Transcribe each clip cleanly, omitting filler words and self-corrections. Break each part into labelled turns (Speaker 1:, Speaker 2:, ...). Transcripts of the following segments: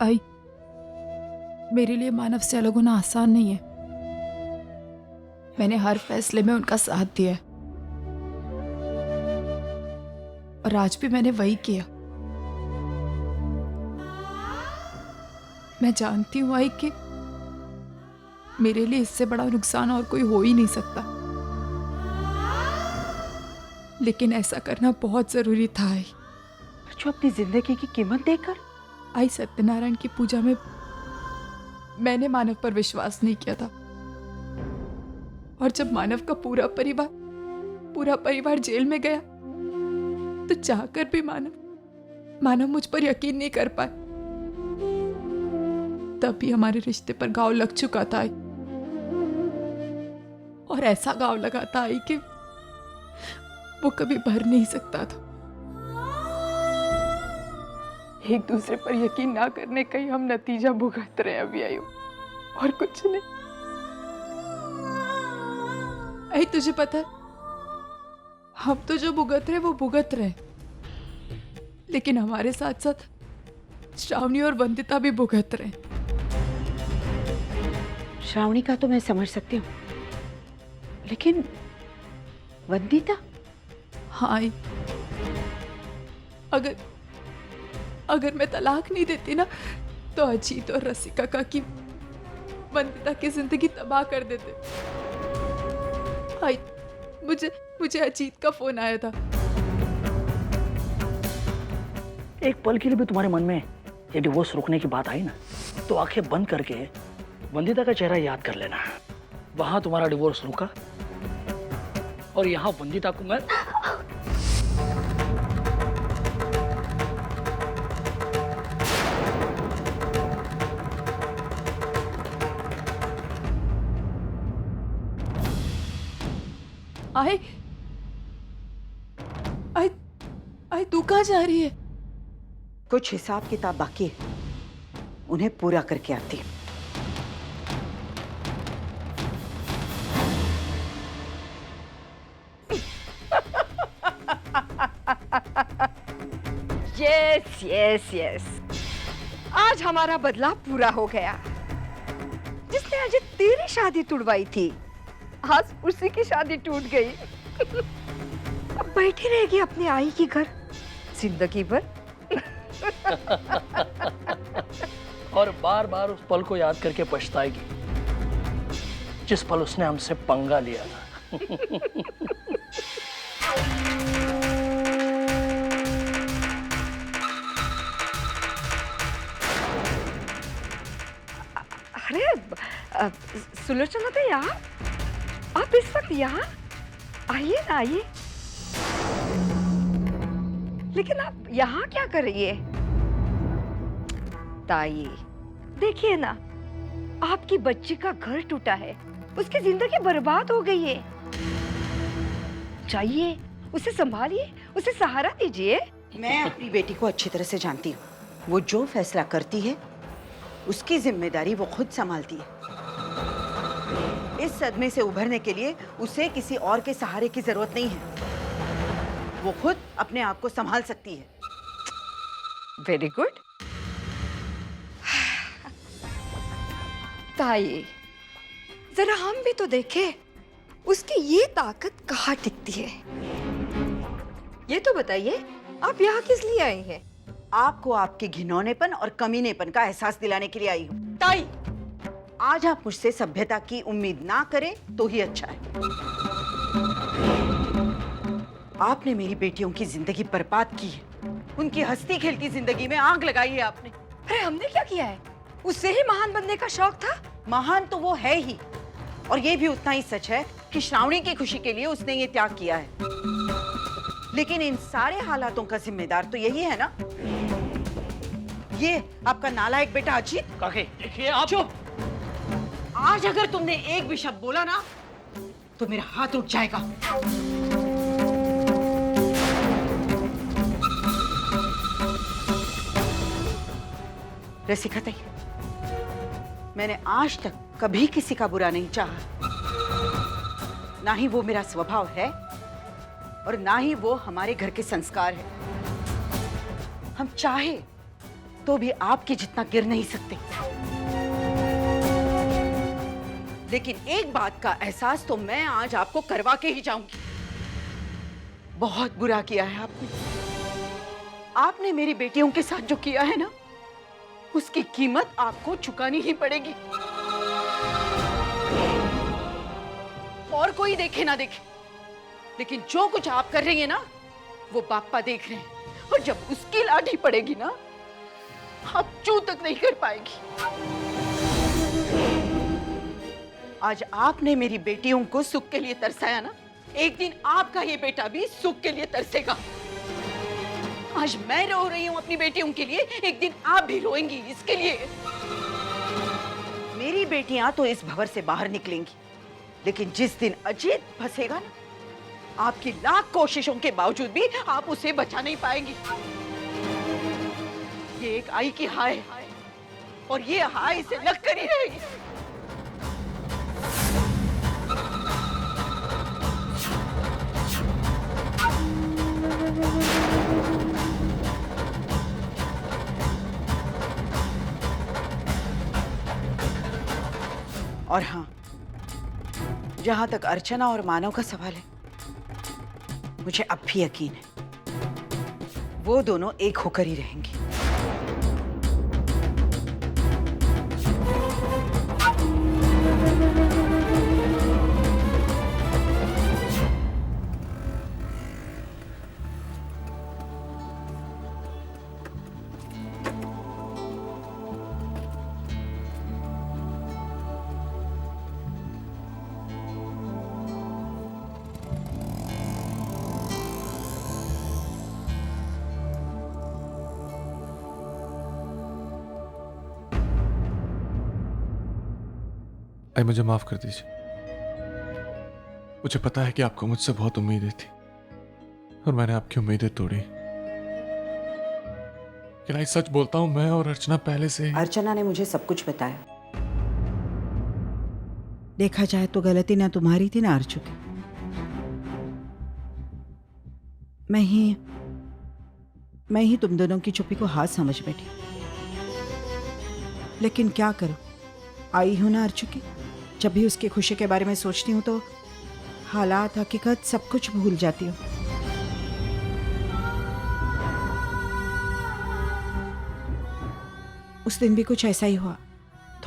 Speaker 1: आई, मेरे लिए मानव से अलग होना आसान नहीं है। मैंने हर फैसले में उनका साथ दिया है और आज भी मैंने वही किया। मैं जानती हूँ आई कि मेरे लिए इससे बड़ा नुकसान और कोई हो ही नहीं सकता, लेकिन ऐसा करना बहुत जरूरी था। आई,
Speaker 2: जो अपनी जिंदगी की कीमत देकर।
Speaker 1: आई, सत्यनारायण की पूजा में मैंने मानव पर विश्वास नहीं किया था, और जब मानव का पूरा परिवार जेल में गया तो चाहकर भी मानव मुझ पर यकीन नहीं कर पाए। तभी हमारे रिश्ते पर घाव लग चुका था आई, और ऐसा घाव लगा था आई कि वो कभी भर नहीं सकता था। एक दूसरे पर यकीन ना करने का ही हम नतीजा भुगत रहे हैं अभी आयु, और कुछ नहीं। आई, तुझे पता है, हम तो जो भुगत रहे वो भुगत रहे, लेकिन हमारे साथ साथ श्रावणी और वंदिता भी भुगत रहे।
Speaker 2: श्रावणी का तो मैं समझ सकती हूँ, लेकिन वंदिता?
Speaker 1: हाँ आई, अगर मैं तलाक नहीं देती ना तो अजीत और रसिका का की वंदिता की जिंदगी तबाह कर देते। आई, मुझे अजीत का फोन आया था।
Speaker 3: एक पल के लिए भी तुम्हारे मन में ये डिवोर्स रोकने की बात आई ना, तो आंखें बंद करके वंदिता का चेहरा याद कर लेना। वहां तुम्हारा डिवोर्स रुका और यहाँ वंदिता को मैं
Speaker 1: आई, आई, आई, तू कहाँ जा रही है?
Speaker 2: कुछ हिसाब किताब बाकी है, उन्हें पूरा करके आती हूँ।
Speaker 4: यस यस यस, आज हमारा बदला पूरा हो गया। जिसने आज तेरी शादी तुड़वाई थी, आज उसी की शादी टूट गई। अब बैठी रहेगी अपनी आई की घर जिंदगी भर।
Speaker 3: और बार बार उस पल को याद करके पछताएगी जिस पल उसने हमसे पंगा लिया था।
Speaker 4: अरे सुलोचना तो यार, आप इस वक्त यहाँ आइए ना, आइए। लेकिन आप यहाँ क्या कर रही है? ताई, देखिए ना, आपकी बच्ची का घर टूटा है, उसकी जिंदगी बर्बाद हो गई है। जाइए, उसे संभालिए, उसे सहारा दीजिए।
Speaker 2: मैं अपनी बेटी को अच्छी तरह से जानती हूँ। वो जो फैसला करती है उसकी जिम्मेदारी वो खुद संभालती है। इस सदमे से उभरने के लिए उसे किसी और के सहारे की जरूरत नहीं है। वो खुद अपने आप को संभाल सकती है।
Speaker 4: वेरी गुड ताई, जरा हम भी तो देखें उसकी ये ताकत कहाँ टिकती है। ये तो बताइए, आप यहाँ किस लिए आई हैं?
Speaker 2: आपको आपके घिनौनेपन और कमीनेपन का एहसास दिलाने के लिए आई हूँ।
Speaker 4: ताई,
Speaker 2: आज आप मुझसे सभ्यता की उम्मीद ना करें तो ही अच्छा है। आपने मेरी बेटियों की जिंदगी बर्बाद की है, उनकी हंसती खेलती जिंदगी में आग लगाई है आपने।
Speaker 4: अरे हमने क्या किया है? उससे ही महान बनने का शौक था।
Speaker 2: महान तो वो है ही, और ये भी उतना ही सच है कि श्रावणी की खुशी के लिए उसने ये त्याग किया है। लेकिन इन सारे हालातों का जिम्मेदार तो यही है ना, ये आपका नालायक बेटा अजीत।
Speaker 3: काके, देखिए आप।
Speaker 2: चुप! आज अगर तुमने एक भी शब्द बोला ना तो मेरा हाथ उठ जाएगा। रसिका ताई, मैंने आज तक कभी किसी का बुरा नहीं चाहा। ना ही वो मेरा स्वभाव है और ना ही वो हमारे घर के संस्कार है। हम चाहे तो भी आपके जितना गिर नहीं सकते। लेकिन एक बात का एहसास तो मैं आज आपको करवा के ही जाऊंगी। बहुत बुरा किया है आपने। आपने मेरी बेटियों के साथ जो किया है ना, उसकी कीमत आपको चुकानी ही पड़ेगी। और कोई देखे ना देखे, लेकिन जो कुछ आप कर रही है ना, वो बाप्पा देख रहे हैं। और जब उसकी लाठी पड़ेगी ना, आप चू तक नहीं कर पाएगी। आज आपने मेरी बेटियों को सुख के लिए तरसाया ना, एक दिन आपका ये बेटा भी सुख के लिए तरसेगा। आज मैं रो रही हूं अपनी बेटियों के लिए, एक दिन आप भी रोएंगी इसके लिए। मेरी बेटियां तो इस भंवर से बाहर निकलेंगी, लेकिन जिस दिन अजीत फंसेगा ना, आपकी लाख कोशिशों के बावजूद भी आप उसे बचा नहीं पाएंगी। ये एक आई की हाय है, और ये हाय इसे लग कर ही रहेगी। और हाँ, जहां तक अर्चना और मानव का सवाल है, मुझे अब भी यकीन है वो दोनों एक होकर ही रहेंगे।
Speaker 5: मुझे माफ कर दीजिए। मुझे पता है कि आपको मुझसे बहुत उम्मीदें थी और मैंने आपकी उम्मीदें तोड़ी। लेकिन आज सच बोलता हूं, मैं और अर्चना पहले से
Speaker 2: अर्चना ने मुझे सब कुछ बताया। देखा जाए तो गलती ना तुम्हारी थी ना अर्चू की। मैं ही तुम दोनों की चुप्पी को हाथ समझ बैठी। लेकिन क्या करूं, आई हूं ना अर्चू की। जब भी उसकी खुशी के बारे में सोचती हूँ तो हालात, हकीकत सब कुछ भूल जाती हूँ। उस दिन भी कुछ ऐसा ही हुआ।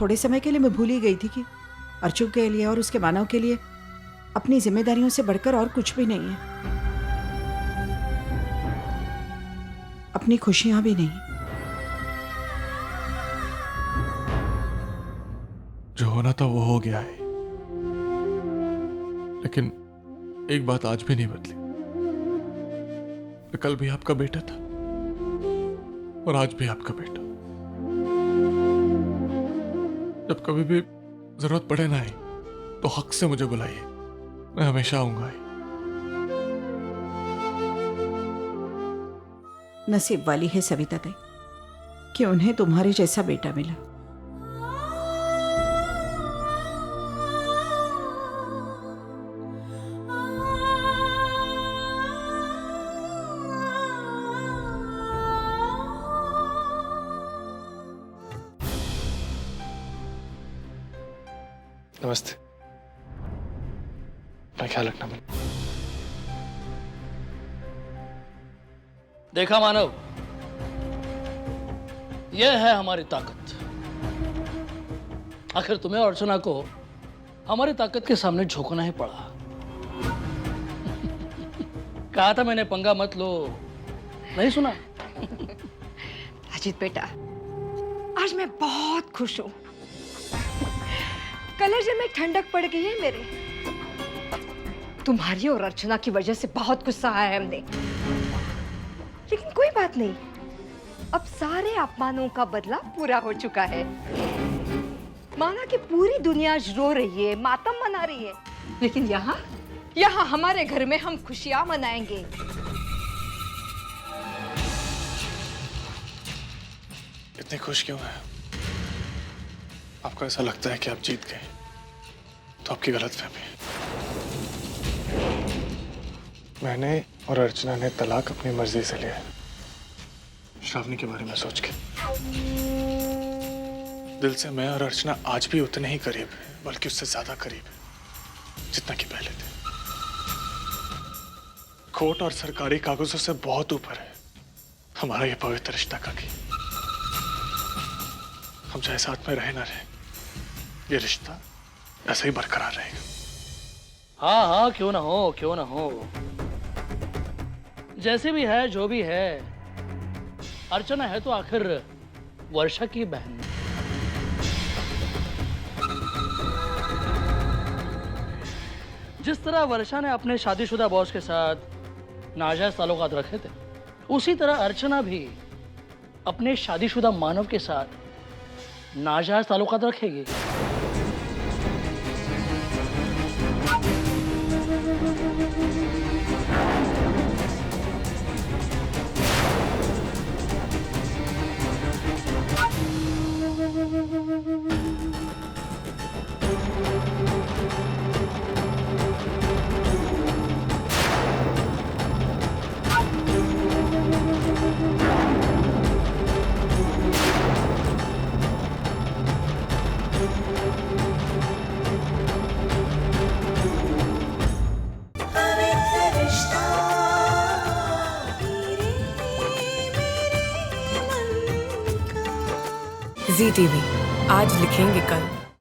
Speaker 2: थोड़े समय के लिए मैं भूल ही गई थी कि अर्चू के लिए और उसके मानव के लिए अपनी जिम्मेदारियों से बढ़कर और कुछ भी नहीं है, अपनी खुशियां भी नहीं।
Speaker 5: जो होना था वो हो गया है, लेकिन एक बात आज भी नहीं बदली। मैं कल भी आपका बेटा था और आज भी आपका बेटा। जब कभी भी जरूरत पड़े ना तो हक से मुझे बुलाइए, मैं हमेशा आऊंगा।
Speaker 2: नसीब वाली है सविता ताई कि उन्हें तुम्हारे जैसा बेटा मिला।
Speaker 5: नमस्ते। अपना ख्याल रखना।
Speaker 3: देखा मानव, यह है हमारी ताकत। आखिर तुम्हें और अर्चना को हमारी ताकत के सामने झुकना ही पड़ा। कहा था मैंने, पंगा मत लो, नहीं सुना?
Speaker 4: अजीत बेटा, आज मैं बहुत खुश हूं। कलेजे में ठंडक पड़ गई है मेरे। तुम्हारी और अर्चना की वजह से बहुत गुस्सा आया है हमने, लेकिन कोई बात नहीं, अब सारे अपमानों का बदला पूरा हो चुका है। माना कि पूरी दुनिया रो रही है, मातम मना रही है, लेकिन यहाँ हमारे घर में हम खुशियां मनाएंगे।
Speaker 5: इतने खुश क्यों हैं? आपको ऐसा लगता है कि आप जीत गए, तो आपकी गलतफहमी है। मैंने और अर्चना ने तलाक अपनी मर्जी से लिया है, श्रावणी के बारे में सोच के। दिल से मैं और अर्चना आज भी उतने ही करीब हैं, बल्कि उससे ज्यादा करीब हैं, जितना कि पहले थे। कोर्ट और सरकारी कागजों से बहुत ऊपर है हमारा ये पवित्र रिश्ता काकी। हम चाहे साथ में रहे ना रहे, ये रिश्ता ऐसे ही बरकरार रहेगा।
Speaker 3: हाँ हाँ, क्यों ना हो, क्यों ना हो। जैसे भी है, जो भी है, अर्चना है तो आखिर वर्षा की बहन। जिस तरह वर्षा ने अपने शादीशुदा बॉस के साथ नाजायज ताल्लुकात रखे थे, उसी तरह अर्चना भी अपने शादीशुदा मानव के साथ नाजायज ताल्लुकात रखेगी।
Speaker 6: ZTV, आज लिखेंगे कल।